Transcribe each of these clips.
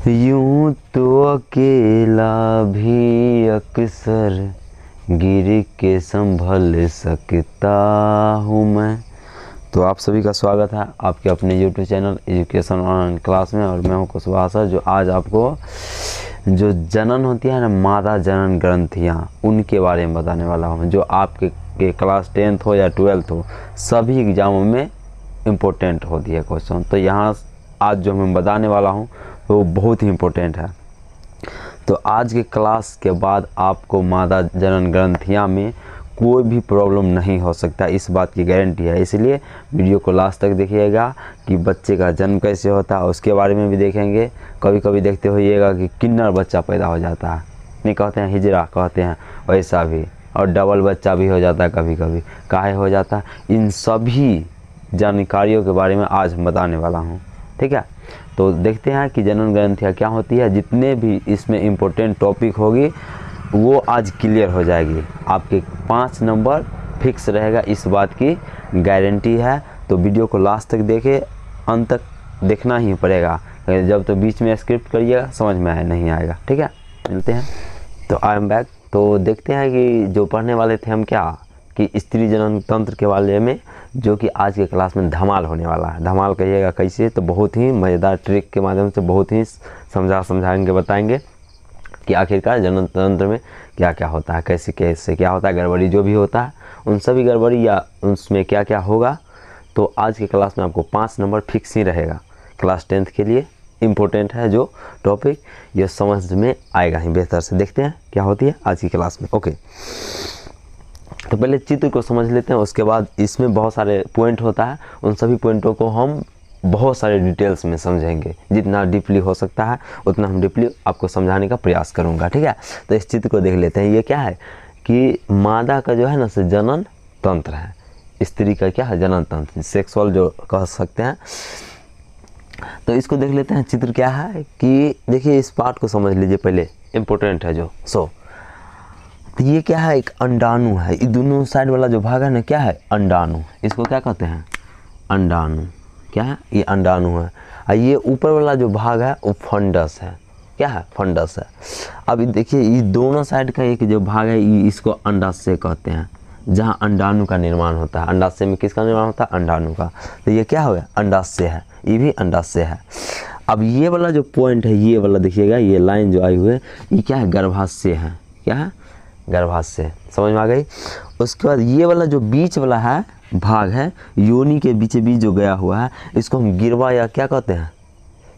यूं तो अकेला भी अक्सर गिर के संभल सकता हूँ मैं। तो आप सभी का स्वागत है आपके अपने YouTube channel education online class में। और मैं हूँ कुशवाहा सर, जो आज आपको जो जनन होती है ना, मादा जनन ग्रंथियाँ, उनके बारे में बताने वाला हूँ। जो आपके क्लास 10th हो या 12th हो, सभी एग्जामों में इम्पोर्टेंट होती है क्वेश्चन। तो यहाँ आज जो मैं बताने वाला हूँ वो बहुत ही इम्पोर्टेंट है। तो आज के क्लास के बाद आपको मादा जनन ग्रंथियाँ में कोई भी प्रॉब्लम नहीं हो सकता, इस बात की गारंटी है। इसलिए वीडियो को लास्ट तक देखिएगा कि बच्चे का जन्म कैसे होता है, उसके बारे में भी देखेंगे। कभी कभी देखते होइएगा कि किन्नर बच्चा पैदा हो जाता है, नहीं कहते हैं हिजरा कहते हैं, वैसा भी, और डबल बच्चा भी हो जाता है कभी कभी, काहे हो जाता है। इन सभी जानकारियों के बारे में आज हम बताने वाला हूँ, ठीक है। तो देखते हैं कि जनन ग्रंथियाँ क्या होती है। जितने भी इसमें इम्पोर्टेंट टॉपिक होगी वो आज क्लियर हो जाएगी। आपके 5 नंबर फिक्स रहेगा, इस बात की गारंटी है। तो वीडियो को लास्ट तक देखे, अंत तक देखना ही पड़ेगा। जब तो बीच में स्क्रिप्ट करिएगा समझ में नहीं आएगा, ठीक है। मिलते हैं। तो आई एम बैक। तो देखते हैं कि जो पढ़ने वाले थे हम क्या, कि स्त्री जनन तंत्र के बारे में, जो कि आज के क्लास में धमाल होने वाला है। धमाल कहिएगा कैसे, तो बहुत ही मज़ेदार ट्रिक के माध्यम से बहुत ही समझाएंगे, बताएंगे कि आखिरकार जनन तंत्र में क्या क्या होता है, कैसे कैसे क्या होता है, गड़बड़ी जो भी होता है उन सभी गड़बड़ी या उसमें क्या क्या होगा। तो आज के क्लास में आपको 5 नंबर फिक्स ही रहेगा। क्लास 10th के लिए इम्पोर्टेंट है जो टॉपिक, ये समझ में आएगा ही बेहतर से। देखते हैं क्या होती है आज की क्लास में। ओके, तो पहले चित्र को समझ लेते हैं, उसके बाद इसमें बहुत सारे पॉइंट होता है, उन सभी पॉइंटों को हम बहुत सारे डिटेल्स में समझेंगे। जितना डीपली हो सकता है उतना हम डीपली आपको समझाने का प्रयास करूंगा, ठीक है। तो इस चित्र को देख लेते हैं। ये क्या है कि मादा का जो है ना से जनन तंत्र है, स्त्री का क्या है जनन तंत्र, सेक्सुअल जो कह सकते हैं। तो इसको देख लेते हैं। चित्र क्या है कि देखिए, इस पार्ट को समझ लीजिए पहले, इम्पोर्टेंट है जो। तो ये क्या है, एक अंडाणु है। ये दोनों साइड वाला जो भाग है ना, क्या है, अंडाणु। इसको क्या कहते हैं, अंडाणु। क्या है, ये अंडाणु है। और ये ऊपर वाला जो भाग है वो फंडस है। क्या है, फंडस है। अब देखिए, ये दोनों साइड का एक जो भाग है, ये इसको अंडाशय कहते हैं, जहाँ अंडाणु का निर्माण होता है। अंडाशय में किसका निर्माण होता है, अंडाणु का। तो ये क्या हो गया, अंडाशय है, ये भी अंडाशय है। अब ये वाला जो पॉइंट है, ये वाला देखिएगा, ये लाइन जो आई हुई है, ये क्या है, गर्भाशय है। क्या है, गर्भाशय। समझ में आ गई। उसके बाद ये वाला जो बीच वाला है भाग है, योनि के बीच बीच जो गया हुआ है, इसको हम गिरवा या क्या कहते हैं,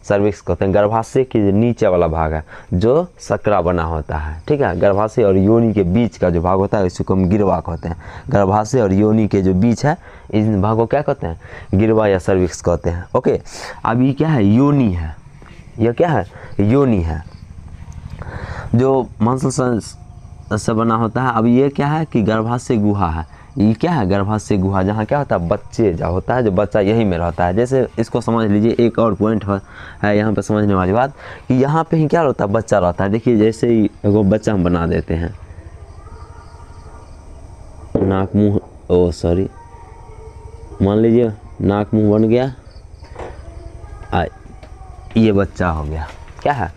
सर्विक्स कहते हैं। गर्भाशय के नीचे वाला भाग है जो सकरा बना होता है, ठीक है। गर्भाशय और योनि के बीच का जो भाग होता है इसको हम गिरवा कहते हैं। गर्भाशय और योनि के जो बीच है, इन भाग को क्या कहते हैं, गिरवा या सर्विक्स कहते हैं। ओके, अब ये क्या है, योनि है। यह क्या है, योनि है, जो मांसल से बना होता है। अब ये क्या है कि गर्भाशय गुहा है। ये क्या है, गर्भाशय गुहा, जहाँ क्या होता है, बच्चे जो होता है, जो बच्चा यहीं में रहता है। जैसे इसको समझ लीजिए, एक और पॉइंट है यहाँ पे समझने वाली बात, कि यहाँ पे ही क्या रहता है, बच्चा रहता है। देखिए, जैसे ही एगो बच्चा हम बना देते हैं, नाक मुँह, ओ सॉरी, मान लीजिए नाक मुँह बन गया, ये बच्चा हो गया। क्या है,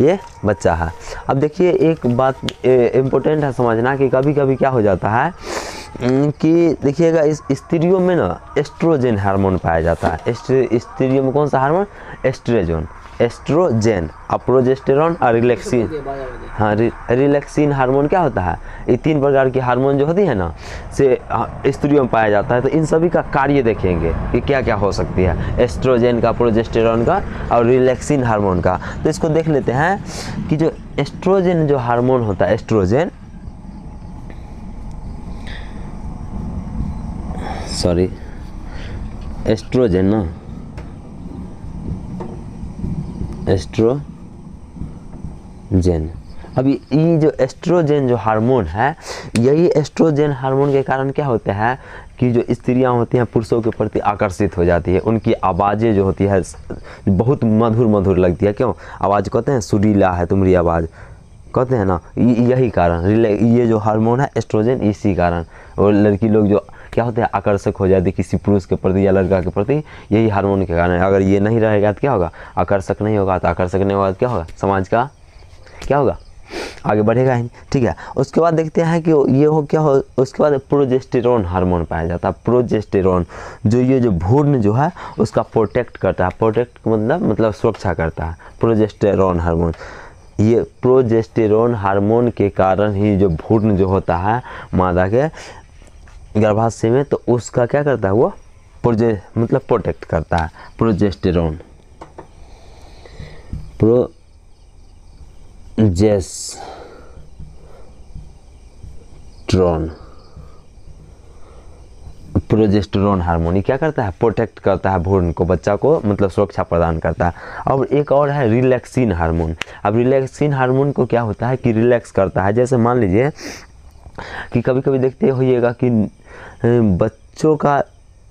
ये बच्चा है। अब देखिए, एक बात इम्पोर्टेंट है समझना, कि कभी कभी क्या हो जाता है कि देखिएगा, इस स्त्रियों में ना एस्ट्रोजन हार्मोन पाया जाता है। स्त्रियों में कौन सा हार्मोन, एस्ट्रोजन, एस्ट्रोजन, और प्रोजेस्टेरॉन और रिलैक्सिन। हाँ, रिलैक्सिन हार्मोन क्या होता है, ये 3 प्रकार की हार्मोन जो होती है ना, से स्त्रियों में पाया जाता है। तो इन सभी का कार्य देखेंगे कि क्या क्या हो सकती है, एस्ट्रोजन का, प्रोजेस्टेरॉन का और रिलैक्सिन हार्मोन का। तो इसको देख लेते हैं कि जो एस्ट्रोजन जो हार्मोन होता है, एस्ट्रोजन, सॉरी, एस्ट्रोजन ना, एस्ट्रोजन। अभी ये जो एस्ट्रोजन जो हार्मोन है, यही एस्ट्रोजन हार्मोन के कारण क्या होता है कि जो स्त्रियां होती हैं पुरुषों के प्रति आकर्षित हो जाती है। उनकी आवाज़ें जो होती है बहुत मधुर मधुर लगती है। क्यों, आवाज़ कहते हैं सुरीला है तुम्हारी आवाज़, कहते हैं ना, यही कारण, ये जो हार्मोन है एस्ट्रोजन, इसी कारण। और लड़की लोग जो क्या होता है, आकर्षक हो जाती है किसी पुरुष के प्रति या लड़का के प्रति, यही हार्मोन के कारण है। अगर ये नहीं रहेगा तो क्या होगा, आकर्षक नहीं होगा, तो आकर्षक नहीं होगा तो क्या होगा, समाज का क्या होगा, आगे बढ़ेगा ही। ठीक है, उसके बाद देखते हैं कि ये हो क्या हो, उसके बाद प्रोजेस्टेरोन हार्मोन पाया जाता है। प्रोजेस्टेरोन जो ये जो भ्रूण जो है उसका प्रोटेक्ट करता है, प्रोटेक्ट मतलब सुरक्षा करता है, प्रोजेस्टेरोन हार्मोन। ये प्रोजेस्टेरोन हार्मोन के कारण ही जो भ्रूण जो होता है मादा के गर्भाशय में, तो उसका क्या करता है, वो प्रोटेक्ट करता है। प्रोजेस्टेरोन प्रोजेस्टेरोन हार्मोन क्या करता है, प्रोटेक्ट करता है भ्रूण को, बच्चा को मतलब सुरक्षा प्रदान करता है। और एक और है रिलैक्सिन हार्मोन। अब रिलैक्सिन हार्मोन को क्या होता है कि रिलैक्स करता है। जैसे मान लीजिए कि कभी कभी देखते होइएगा कि बच्चों का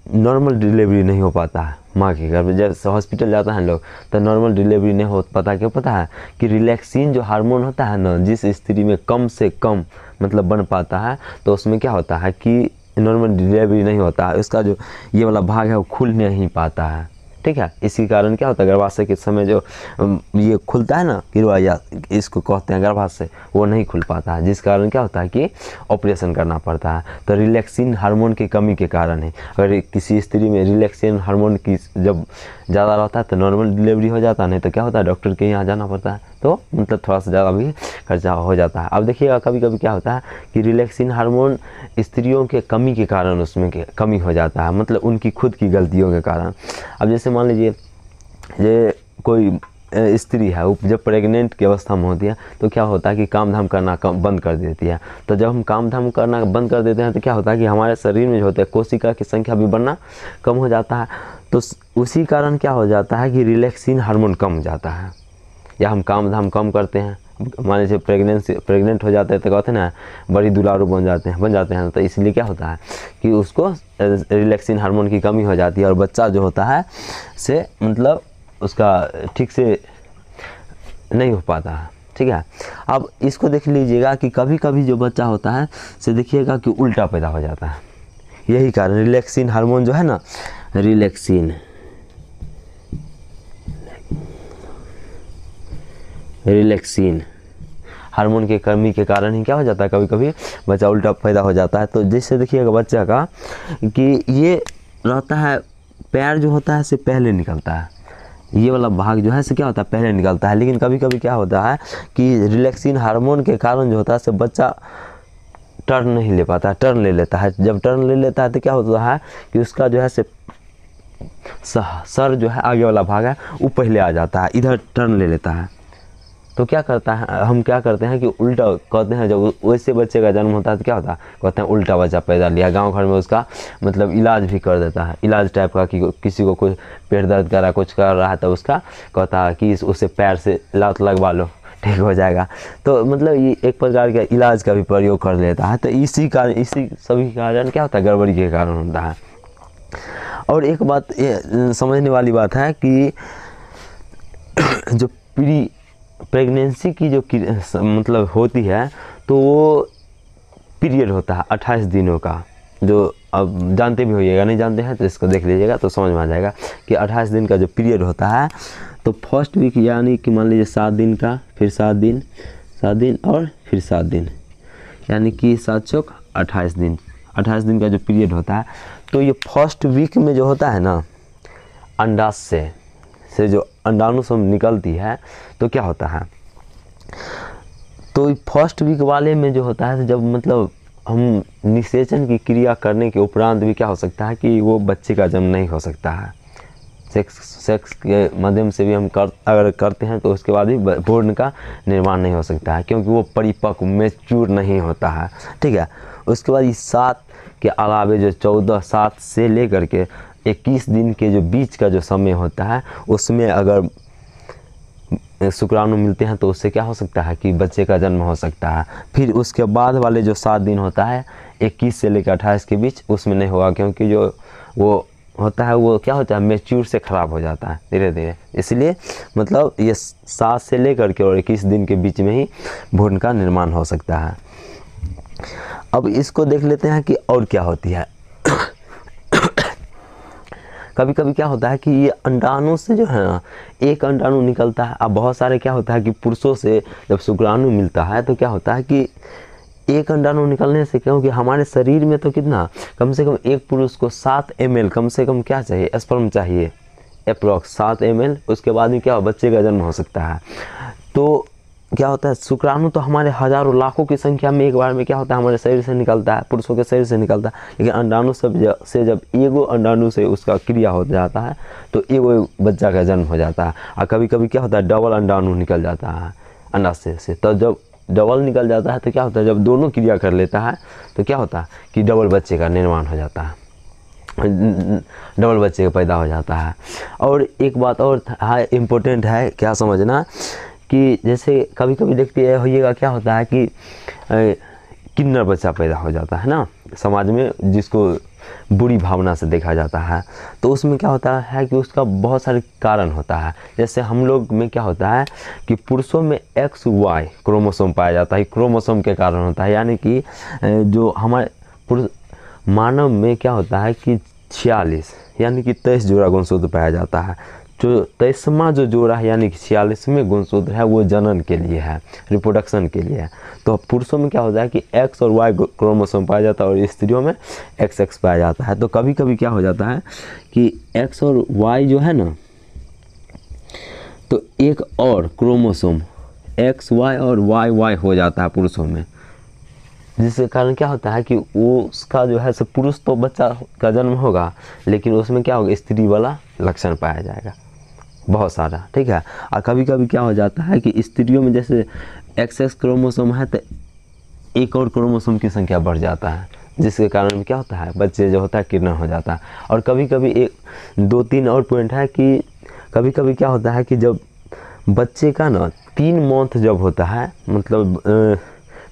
नॉर्मल डिलीवरी नहीं हो पाता है माँ के घर में, जब हॉस्पिटल जाता है लोग तो नॉर्मल डिलीवरी नहीं हो पाता। क्यों पता है कि रिलैक्सिन जो हार्मोन होता है ना, जिस स्त्री में कम से कम मतलब बन पाता है, तो उसमें क्या होता है कि नॉर्मल डिलीवरी नहीं होता है, उसका जो ये वाला भाग है वो खुल नहीं पाता है। ठीक है, इसी कारण क्या होता है, गर्भाशय के समय जो ये खुलता है ना किरवा, या इसको कहते हैं गर्भाशय, वो नहीं खुल पाता है, जिस कारण क्या होता है कि ऑपरेशन करना पड़ता है। तो रिलैक्सिन हार्मोन की कमी के कारण है। अगर किसी स्त्री में रिलैक्सिन हार्मोन की जब ज़्यादा रहता है तो नॉर्मल डिलीवरी हो जाता है, नहीं तो क्या होता है डॉक्टर के यहाँ जाना पड़ता है, तो मतलब थोड़ा सा ज़्यादा भी खर्चा हो जाता है। अब देखिएगा कभी कभी क्या होता है कि रिलैक्सिन हार्मोन स्त्रियों के कमी के कारण उसमें कमी हो जाता है, मतलब उनकी खुद की गलतियों के कारण। अब जैसे मान लीजिए ये कोई स्त्री है, वो जब प्रेग्नेंट की अवस्था में होती है तो क्या होता है कि काम धाम करना बंद कर देती है। तो जब हम काम धाम करना बंद कर देते हैं तो क्या होता है कि हमारे शरीर में जो होता है कोशिका की संख्या भी बढ़ना कम हो जाता है। तो उसी कारण क्या हो जाता है कि रिलैक्सिन हार्मोन कम हो जाता है, या हम काम धाम कम करते हैं। मान लीजिए प्रेग्नेंट हो जाते हैं तो कहते हैं ना बड़ी दुलारू बन जाते हैं, तो इसलिए क्या होता है कि उसको रिलैक्सिन हार्मोन की कमी हो जाती है, और बच्चा जो होता है से मतलब उसका ठीक से नहीं हो पाता है। ठीक है, अब इसको देख लीजिएगा कि कभी कभी जो बच्चा होता है से देखिएगा कि उल्टा पैदा हो जाता है। यही कारण रिलैक्सिन हार्मोन जो है ना, रिलैक्सिन हार्मोन की कमी के कारण ही क्या हो जाता है, कभी कभी बच्चा उल्टा पैदा हो जाता है। तो जैसे देखिएगा बच्चा का कि ये रहता है, पैर जो होता है से पहले निकलता है, ये वाला भाग जो है से क्या होता है पहले निकलता है। लेकिन कभी कभी क्या होता है कि रिलैक्सिन हार्मोन के कारण जो होता है से बच्चा टर्न नहीं ले पाता, टर्न ले लेता है। जब टर्न ले लेता है तो क्या होता है कि उसका जो है से सर जो है आगे वाला भाग है वो पहले आ जाता है, इधर टर्न ले लेता है। तो क्या करता है, हम क्या करते हैं कि उल्टा कहते हैं, जब वैसे बच्चे का जन्म होता है तो क्या होता है, कहते हैं उल्टा बच्चा पैदा लिया। गांव घर में उसका मतलब इलाज भी कर देता है, इलाज टाइप का, कि किसी को कुछ पेट दर्द कर रहा है, कुछ कर रहा है, तो उसका कहता है कि उसे पैर से लात लगवा लो, ठीक हो जाएगा। तो मतलब ये एक प्रकार का इलाज का भी प्रयोग कर लेता है। तो इसी सभी कारण क्या होता है, गड़बड़ी के कारण होता है। और एक बात ये समझने वाली बात है कि जो प्रेगनेंसी की जो मतलब होती है, तो वो पीरियड होता है 28 दिनों का, जो अब जानते भी होइएगा, नहीं जानते हैं तो इसको देख लीजिएगा तो समझ में आ जाएगा कि 28 दिन का जो पीरियड होता है, तो फर्स्ट वीक यानी कि मान लीजिए 7 दिन का, फिर 7 दिन और फिर 7 दिन, यानी कि 7 चौक 28 दिन, 28 दिन का जो पीरियड होता है। तो ये फर्स्ट वीक में जो होता है ना, अंडाशय से जो अंडाणु निकलती है, तो क्या होता है, तो फर्स्ट वीक वाले में जो होता है, जब मतलब हम निषेचन की क्रिया करने के उपरांत भी क्या हो सकता है कि वो बच्चे का जन्म नहीं हो सकता है। सेक्स के माध्यम से भी हम अगर करते हैं तो उसके बाद भी भ्रूण का निर्माण नहीं हो सकता है, क्योंकि वो परिपक्व मैच्योर नहीं होता है। ठीक है, उसके बाद इस 7 के अलावे जो 7 से लेकर के 21 दिन के जो बीच का जो समय होता है, उसमें अगर शुक्राणु मिलते हैं तो उससे क्या हो सकता है कि बच्चे का जन्म हो सकता है। फिर उसके बाद वाले जो 7 दिन होता है 21 से लेकर 28 के बीच, उसमें नहीं होगा, क्योंकि जो वो होता है वो क्या होता है मैच्योर से ख़राब हो जाता है धीरे धीरे। इसलिए मतलब ये 7 से लेकर के और 21 दिन के बीच में ही भ्रूण का निर्माण हो सकता है। अब इसको देख लेते हैं कि और क्या होती है। कभी कभी क्या होता है कि ये अंडाणु से जो है ना एक अंडाणु निकलता है। अब बहुत सारे क्या होता है कि पुरुषों से जब शुक्राणु मिलता है तो क्या होता है कि एक अंडाणु निकलने से, क्योंकि हमारे शरीर में तो कितना कम से कम एक पुरुष को 7 ml कम से कम क्या चाहिए, स्पर्म चाहिए, अप्रॉक्स 7 ml। उसके बाद में क्या हो, बच्चे का जन्म हो सकता है। तो क्या होता है, शुक्राणु तो हमारे हजारों लाखों की संख्या में एक बार में क्या होता है हमारे शरीर से निकलता है, पुरुषों के शरीर से निकलता है। लेकिन अंडाणु से जब एगो अंडाणु से उसका क्रिया हो जाता है तो एगो बच्चा का जन्म हो जाता है। और कभी कभी क्या होता है डबल अंडाणु निकल जाता है अंडाशय से। तो जब डबल निकल जाता है तो क्या होता है, जब दोनों क्रिया कर लेता है तो क्या होता है कि डबल बच्चे का निर्माण हो जाता है, डबल बच्चे का पैदा हो जाता है। और एक बात और है इम्पोर्टेंट है, क्या समझना कि जैसे कभी कभी देखते होइएगा क्या होता है कि किन्नर बच्चा पैदा हो जाता है ना समाज में, जिसको बुरी भावना से देखा जाता है। तो उसमें क्या होता है कि उसका बहुत सारे कारण होता है। जैसे हम लोग में क्या होता है कि पुरुषों में XY क्रोमोसोम पाया जाता है, क्रोमोसोम के कारण होता है। यानी कि जो हमारे पुरुष मानव में क्या होता है कि 46 यानी कि 23 जोड़ा गुणसूत्र पाया जाता है। जो 23वां जो जोड़ा है यानी कि 46वें गुणसूत्र है वो जनन के लिए है, रिप्रोडक्शन के लिए है। तो पुरुषों में क्या होता है कि X और Y क्रोमोसोम पाया जाता है और स्त्रियों में XX पाया जाता है। तो कभी कभी क्या हो जाता है कि X और Y जो है ना, तो एक और क्रोमोसोम XY और YY हो जाता है पुरुषों में, जिसके कारण क्या होता है कि वो उसका जो है पुरुष तो बच्चा का जन्म होगा लेकिन उसमें क्या होगा, स्त्री वाला लक्षण पाया जाएगा बहुत सारा, ठीक है। और कभी कभी क्या हो जाता है कि स्त्रियों में जैसे XX क्रोमोसोम है तो एक और क्रोमोसोम की संख्या बढ़ जाता है, जिसके कारण क्या होता है बच्चे जो होता है किन्नर हो जाता है। और कभी कभी 1-2-3 और पॉइंट है कि कभी कभी क्या होता है कि जब बच्चे का ना 3 मंथ जब होता है, मतलब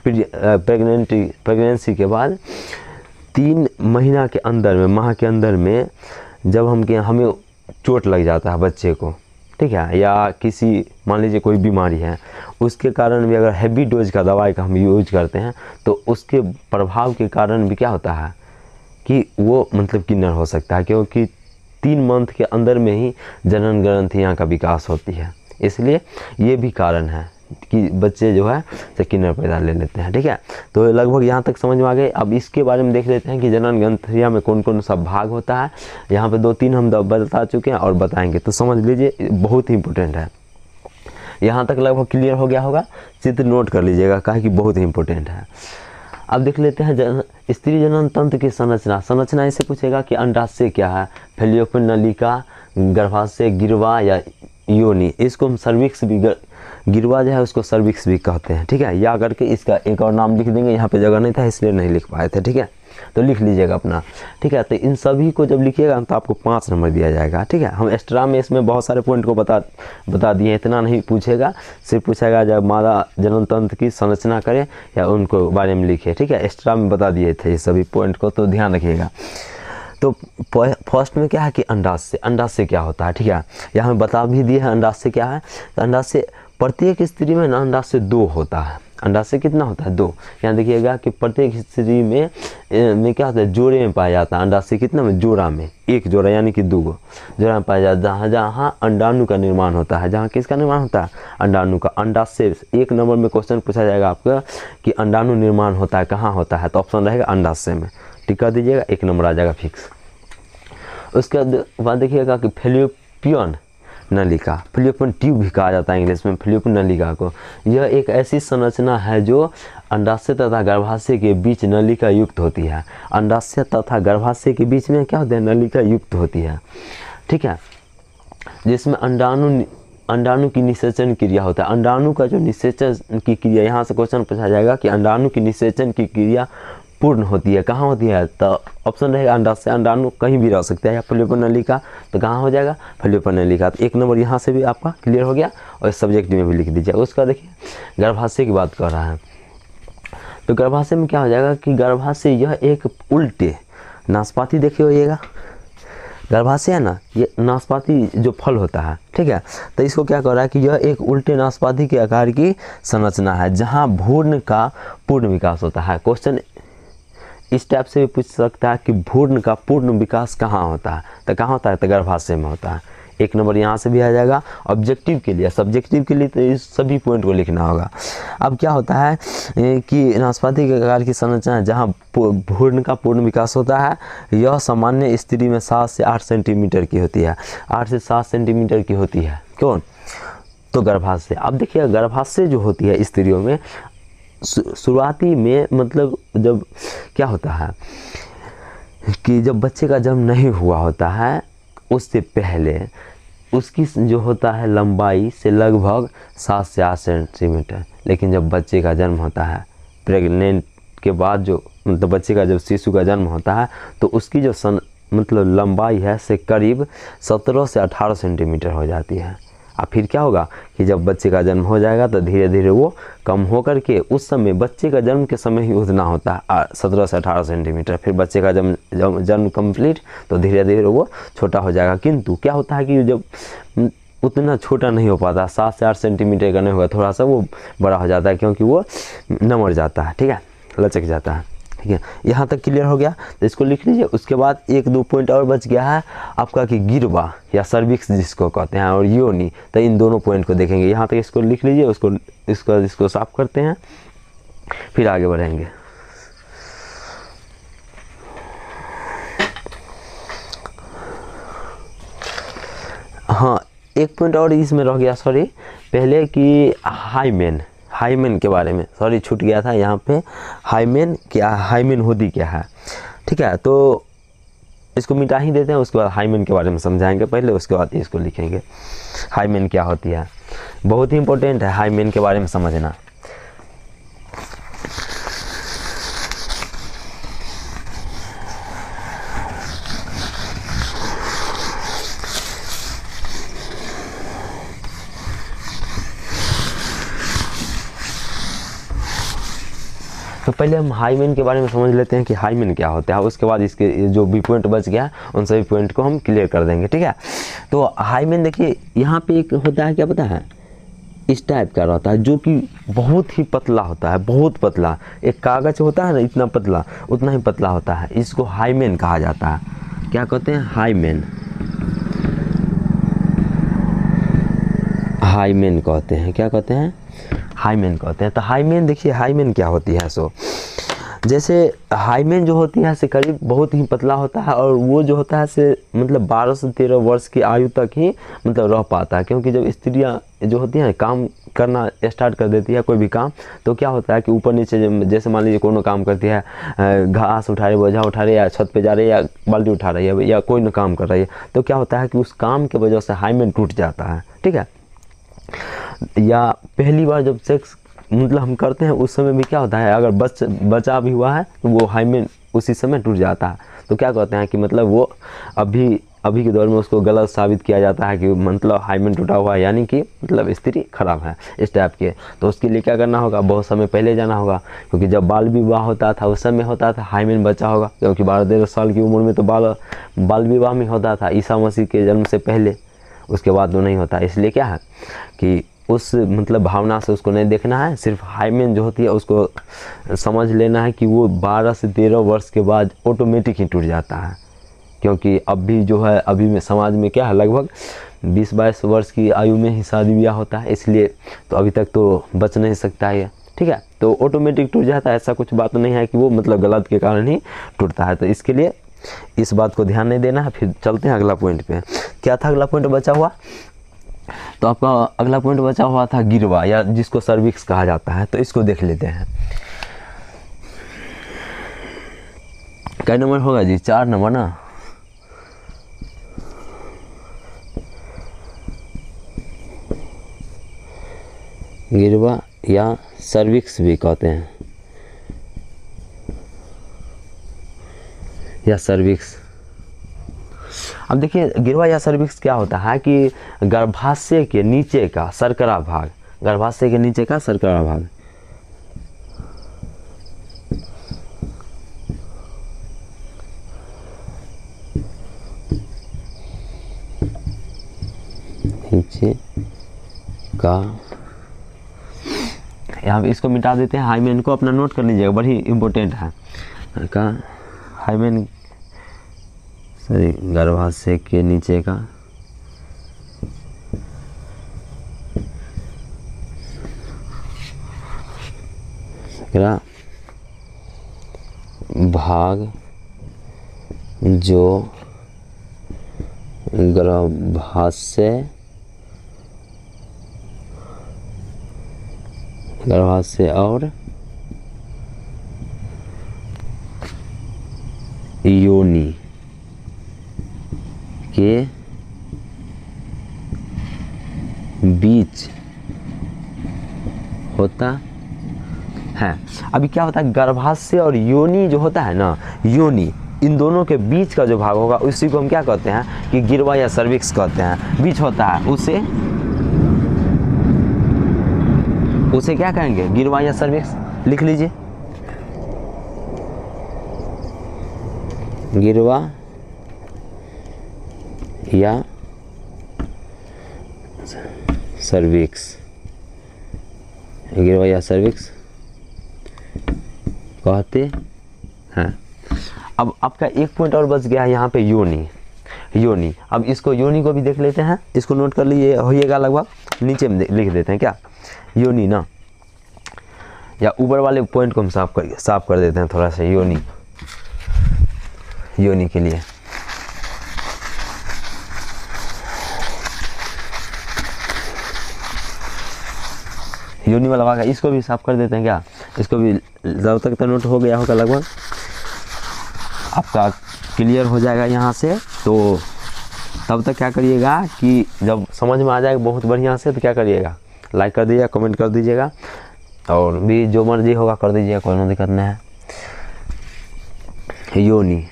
प्रेगनेंसी के बाद 3 महीना के अंदर में, माह के अंदर में जब हमें चोट लग जाता है बच्चे को, ठीक है, या किसी मान लीजिए कोई बीमारी है, उसके कारण भी अगर हैवी डोज का दवाई का हम यूज करते हैं तो उसके प्रभाव के कारण भी क्या होता है कि वो मतलब किन्नर हो सकता है, क्योंकि 3 मंथ के अंदर में ही जनन ग्रंथियाँ का विकास होती है। इसलिए ये भी कारण है कि बच्चे जो है से किन्नर पैदा ले लेते हैं, ठीक है। तो लगभग यहाँ तक समझ में आ गए। अब इसके बारे में देख लेते हैं कि जनन ग्रंथिया में कौन कौन सा भाग होता है। यहाँ पे 2-3 हम बता चुके हैं और बताएंगे, तो समझ लीजिए बहुत ही इंपॉर्टेंट है। यहाँ तक लगभग क्लियर हो गया होगा, चित्र नोट कर लीजिएगा काहे कि बहुत ही इंपॉर्टेंट है। अब देख लेते हैं स्त्री जनन तंत्र की संरचना इसे पूछेगा कि अंडाशय क्या है, फैलियोपियन नलिका, गर्भाशय, गिरवा या योनि। इसको हम सर्विक्स भी, गिरवा जो है उसको सर्विक्स भी कहते हैं, ठीक है। या करके इसका एक और नाम लिख देंगे, यहाँ पे जगह नहीं था इसलिए नहीं लिख पाए थे, ठीक है, तो लिख लीजिएगा अपना, ठीक है। तो इन सभी को जब लिखिएगा तो आपको 5 नंबर दिया जाएगा, ठीक है। हम एक्स्ट्रा में इसमें बहुत सारे पॉइंट को बता दिए, इतना नहीं पूछेगा, सिर्फ पूछेगा जब मादा जनन तंत्र की संरचना करें या उनको बारे में लिखे, ठीक है। एक्स्ट्रा में बता दिए थे ये सभी पॉइंट को, तो ध्यान रखिएगा। तो फर्स्ट में क्या है कि अंडाशय क्या होता है, ठीक है, यहाँ बता भी दिए है अंडाशय क्या है। तो अंडाशय प्रत्येक स्त्री में ना अंडाशय 2 होता है। अंडाशय कितना होता है, 2। यहाँ देखिएगा कि प्रत्येक स्त्री में क्या होता है, जोड़े में पाया जाता है। अंडाशय कितना में, जोड़ा में, 1 जोड़ा यानी कि 2 जोड़ा में पाया जाता है। जहाँ अंडाणु का निर्माण होता है, जहाँ किसका निर्माण होता है, अंडाणु का। अंडाशय 1 नंबर में क्वेश्चन पूछा जाएगा आपका कि अंडाणु निर्माण होता है कहाँ होता है, तो ऑप्शन रहेगा अंडाशय में, टिक कर दीजिएगा, 1 नंबर आ जाएगा फिक्स। उसके बाद देखिएगा कि फैलियोपियन नलिका, फैलियोपियन ट्यूब भी कहा जाता है इंग्लिश में, फैलियोपियन नलिका को। यह एक ऐसी संरचना है जो अंडाशय तथा गर्भाशय के बीच नलिका युक्त होती है। अंडाशय तथा गर्भाशय के बीच में क्या होता है, नलिका युक्त होती है, ठीक है, जिसमें अंडाणु की निषेचन क्रिया होता है। अंडाणु का जो निषेचन की क्रिया, यहाँ से क्वेश्चन पूछा जाएगा कि अंडाणु की निषेचन की क्रिया पूर्ण होती है, कहाँ होती है, तो ऑप्शन रहेगा अंडाशय। अंडाणु कहीं भी रह सकता है, या फैलियोपियन नलिका, तो कहाँ हो जाएगा, फैलियोपियन नलिका। तो 1 नंबर यहाँ से भी आपका क्लियर हो गया, और सब्जेक्ट में भी लिख दीजिए। उसका देखिए गर्भाशय की बात कर रहा है, तो गर्भाशय में क्या हो जाएगा कि गर्भाशय यह एक उल्टे नाशपाती, देखिए होइएगा गर्भाशय है ना, ये नाशपाती जो फल होता है, ठीक है, तो इसको क्या कर रहा है कि यह एक उल्टे नाशपाती के आकार की संरचना है, जहाँ भ्रूण का पूर्ण विकास होता है। क्वेश्चन इस टाइप से भी पूछ सकता है कि भ्रूण का पूर्ण विकास कहाँ होता है, तो कहाँ होता है, तो गर्भाशय में होता है। 1 नंबर यहाँ से भी आ जाएगा। ऑब्जेक्टिव के लिए, सब्जेक्टिव के लिए तो इस सभी पॉइंट को लिखना होगा। अब क्या होता है कि नाशपाती के आकार की संरचना जहाँ भ्रूण का पूर्ण विकास होता है, यह सामान्य स्त्री में 7 से 8 सेंटीमीटर की होती है। 8 से 7 सेंटीमीटर की होती है। कौन? तो गर्भाशय। अब देखिए गर्भाशय जो होती है स्त्रियों में शुरुआती में, मतलब जब क्या होता है कि जब बच्चे का जन्म नहीं हुआ होता है उससे पहले उसकी जो होता है लंबाई से लगभग 7 से 8 सेंटीमीटर। लेकिन जब बच्चे का जन्म होता है, प्रेग्नेंट के बाद जो मतलब बच्चे का जब शिशु का जन्म होता है तो उसकी जो मतलब लंबाई है से करीब 17 से 18 सेंटीमीटर हो जाती है। और फिर क्या होगा कि जब बच्चे का जन्म हो जाएगा तो धीरे धीरे वो कम हो करके उस समय बच्चे का जन्म के समय ही उतना होता है 17 से 18 सेंटीमीटर। फिर बच्चे का जन्म कंप्लीट तो धीरे धीरे वो छोटा हो जाएगा। किंतु क्या होता है कि जब उतना छोटा नहीं हो पाता, 7 से 8 सेंटीमीटर का नहीं होगा, थोड़ा सा वो बड़ा हो जाता है क्योंकि वो नमर जाता है, ठीक है, लचक जाता है। ठीक है, यहाँ तक क्लियर हो गया। तो इसको लिख लीजिए। उसके बाद 1-2 पॉइंट और बच गया है आपका कि गिरवा या सर्विक्स जिसको कहते हैं और योनि, तो इन दोनों पॉइंट को देखेंगे। यहाँ तक इसको लिख लीजिए। इसको साफ करते हैं फिर आगे बढ़ेंगे। हाँ, एक पॉइंट और इसमें रह गया, सॉरी, पहले कि हाइमेन के बारे में, सॉरी छूट गया था यहाँ पे। हाइमेन क्या, हाइमेन होती क्या है, ठीक है, तो इसको मिटा ही देते हैं। उसके बाद हाइमेन के बारे में समझाएंगे पहले, उसके बाद इसको लिखेंगे। हाइमेन क्या होती है, बहुत ही इंपॉर्टेंट है हाइमेन के बारे में समझना। तो पहले हम हाइमेन के बारे में समझ लेते हैं कि हाइमेन क्या होता है। उसके बाद इसके जो भी पॉइंट बच गया उन सभी पॉइंट को हम क्लियर कर देंगे, ठीक है। तो हाइमेन देखिए यहाँ पे एक होता है, क्या पता है, इस टाइप का रहता है जो कि बहुत ही पतला होता है, बहुत पतला। एक कागज होता है ना इतना पतला, उतना ही पतला होता है। इसको हाइमेन कहा जाता है। क्या कहते हैं, हाइमेन, हाइमेन कहते हैं। क्या कहते हैं, हाइमेन कहते हैं। तो हाइमेन देखिए, हाइमेन क्या होती है, सो जैसे हाइमेन जो होती है से करीब बहुत ही पतला होता है और वो जो होता है से मतलब 12 से 13 वर्ष की आयु तक ही मतलब रह पाता है। क्योंकि जब स्त्रियां जो होती हैं काम करना स्टार्ट कर देती है कोई भी काम, तो क्या होता है कि ऊपर नीचे जैसे मान लीजिए कोनो काम करती है, घास उठा रही, बोझा उठा रही है, या छत पे जा रही है, या बाल्टी उठा रही है, या कोई न काम कर रही है, तो क्या होता है कि उस काम की वजह से हाइमेन टूट जाता है, ठीक है। या पहली बार जब सेक्स मतलब हम करते हैं उस समय भी क्या होता है, अगर बच्चा भी हुआ है तो वो हाइमेन उसी समय टूट जाता है। तो क्या कहते हैं कि मतलब वो अभी के दौर में उसको गलत साबित किया जाता है कि मतलब हाइमेन टूटा हुआ है, यानी कि मतलब स्त्री खराब है, इस टाइप के। तो उसके लिए क्या करना होगा, बहुत समय पहले जाना होगा। क्योंकि जब बाल विवाह होता था उस समय होता था हाइमेन बचा होगा, क्योंकि 12-13 साल की उम्र में तो बाल विवाह में होता था, ईसा मसीह के जन्म से पहले। उसके बाद तो नहीं होता। इसलिए क्या है कि उस मतलब भावना से उसको नहीं देखना है, सिर्फ हाइमेन जो होती है उसको समझ लेना है कि वो 12 से 13 वर्ष के बाद ऑटोमेटिक ही टूट जाता है। क्योंकि अभी जो है, अभी में समाज में क्या है, लगभग 20-22 वर्ष की आयु में ही शादी ब्याह होता है, इसलिए तो अभी तक तो बच नहीं सकता है, ठीक है। तो ऑटोमेटिक टूट जाता है, ऐसा कुछ बात नहीं है कि वो मतलब गलत के कारण ही टूटता है। तो इसके लिए इस बात को ध्यान नहीं देना है। फिर चलते हैं अगला पॉइंट पे। क्या था अगला पॉइंट बचा हुआ, तो आपका अगला पॉइंट बचा हुआ था गिरवा, या जिसको सर्विक्स कहा जाता है। तो इसको देख लेते हैं। क्या नंबर होगा जी, 4 नंबर ना। गिरवा या सर्विक्स भी कहते हैं, या सर्विक्स। अब देखिए गिरवा या सर्विक्स क्या होता है कि गर्भाशय के नीचे का शर्करा भाग, गर्भाशय के नीचे का शर्करा भाग, नीचे का, यहाँ इसको मिटा देते हैं। हाइमेन को अपना नोट कर लीजिएगा, बड़ी इंपॉर्टेंट है। का हाइमेन सॉरी गर्भाशय के नीचे का भाग जो गर्भाशय और योनि के बीच होता है। अभी क्या होता है, गर्भाशय और योनि जो होता है ना, योनि इन दोनों के बीच का जो भाग होगा उसी को हम क्या कहते हैं कि गिरवा या सर्विक्स कहते हैं। बीच होता है उसे क्या कहेंगे, गिरवा या सर्विक्स। लिख लीजिए, गिरवा या सर्विक्स, गिरवा या सर्विक्स कहते हैं। अब आपका एक पॉइंट और बच गया है यहाँ पे, योनि। अब इसको योनि को भी देख लेते हैं, इसको नोट कर लीजिए होइएगा लगभग, नीचे में लिख देते हैं क्या, योनि ना, या ऊपर वाले पॉइंट को हम साफ कर देते हैं थोड़ा सा। योनि के लिए योनि वाला भाग इसको भी साफ कर देते हैं क्या, इसको भी जब तक तो नोट हो गया होगा लगभग, आपका क्लियर हो जाएगा यहाँ से। तो तब तक क्या करिएगा कि जब समझ में आ जाएगा बहुत बढ़िया से, तो क्या करिएगा, लाइक कर दीजिएगा, कमेंट कर दीजिएगा, और भी जो मर्जी होगा कर दीजिएगा, कोई दिक्कत नहीं है। योनि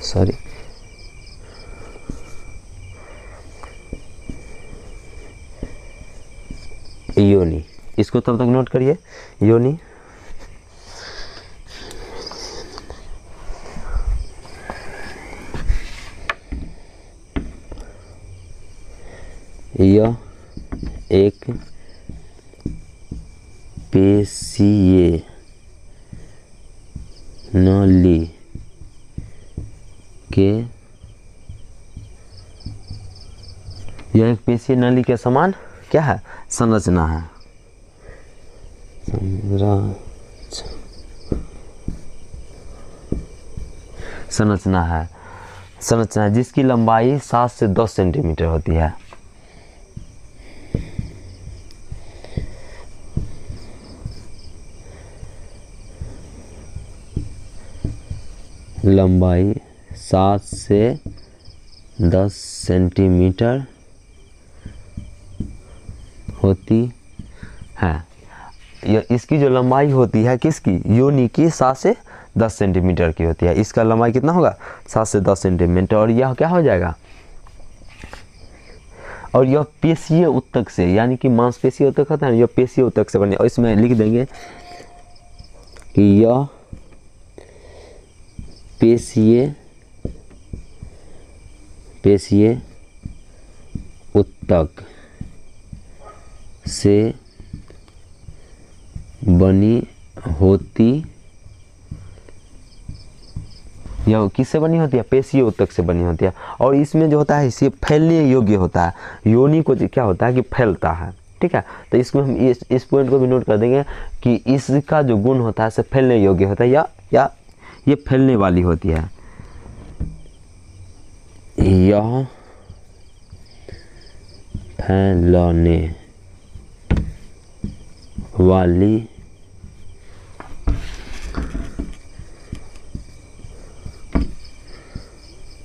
सॉरी योनि, इसको तब तक नोट करिए, योनि। यह एक पेशीय नली के समान क्या है, संरचना है, संरचना जिसकी लंबाई 7 से 10 सेंटीमीटर होती है। लंबाई 7 से 10 सेंटीमीटर होती है। यह इसकी जो लंबाई होती है किसकी, योनि की 7 से 10 सेंटीमीटर की होती है। इसका लंबाई कितना होगा, 7 से 10 सेंटीमीटर। और यह क्या हो जाएगा, और यह पेशीय उत्तक से, यानी कि मांसपेशीय उत्तक होता है ना, यह पेशीय उत्तक से बने। और इसमें लिख देंगे कि यह पेशीय उत्तक से बनी होती, यह किससे बनी होती है, पेशीय उत्तक से बनी होती है। और इसमें जो होता है इसे फैलने योग्य होता है। योनि को क्या होता है कि फैलता है, ठीक है। तो इसमें हम इस पॉइंट को भी नोट कर देंगे कि इसका जो गुण होता है इसे फैलने योग्य होता है, या ये फैलने वाली होती है। यह फैलने वाली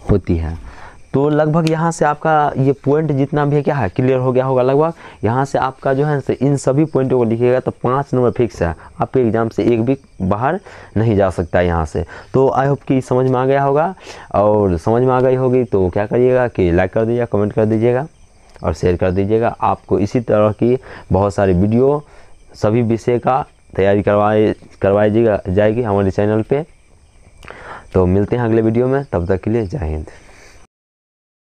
होती है। तो लगभग यहाँ से आपका ये पॉइंट जितना भी है क्या है, क्लियर हो गया होगा लगभग। यहाँ से आपका जो है इन सभी पॉइंटों को लिखिएगा तो 5 नंबर फिक्स है, आपके एग्जाम से एक भी बाहर नहीं जा सकता यहाँ से। तो आई होप कि समझ में आ गया होगा, और समझ में आ गई होगी तो क्या करिएगा कि लाइक कर दीजिएगा, कमेंट कर दीजिएगा और शेयर कर दीजिएगा। आपको इसी तरह की बहुत सारी वीडियो सभी विषय का तैयारी करवाई जाएगी हमारे चैनल पे। तो मिलते हैं अगले वीडियो में, तब तक के लिए जय हिंद।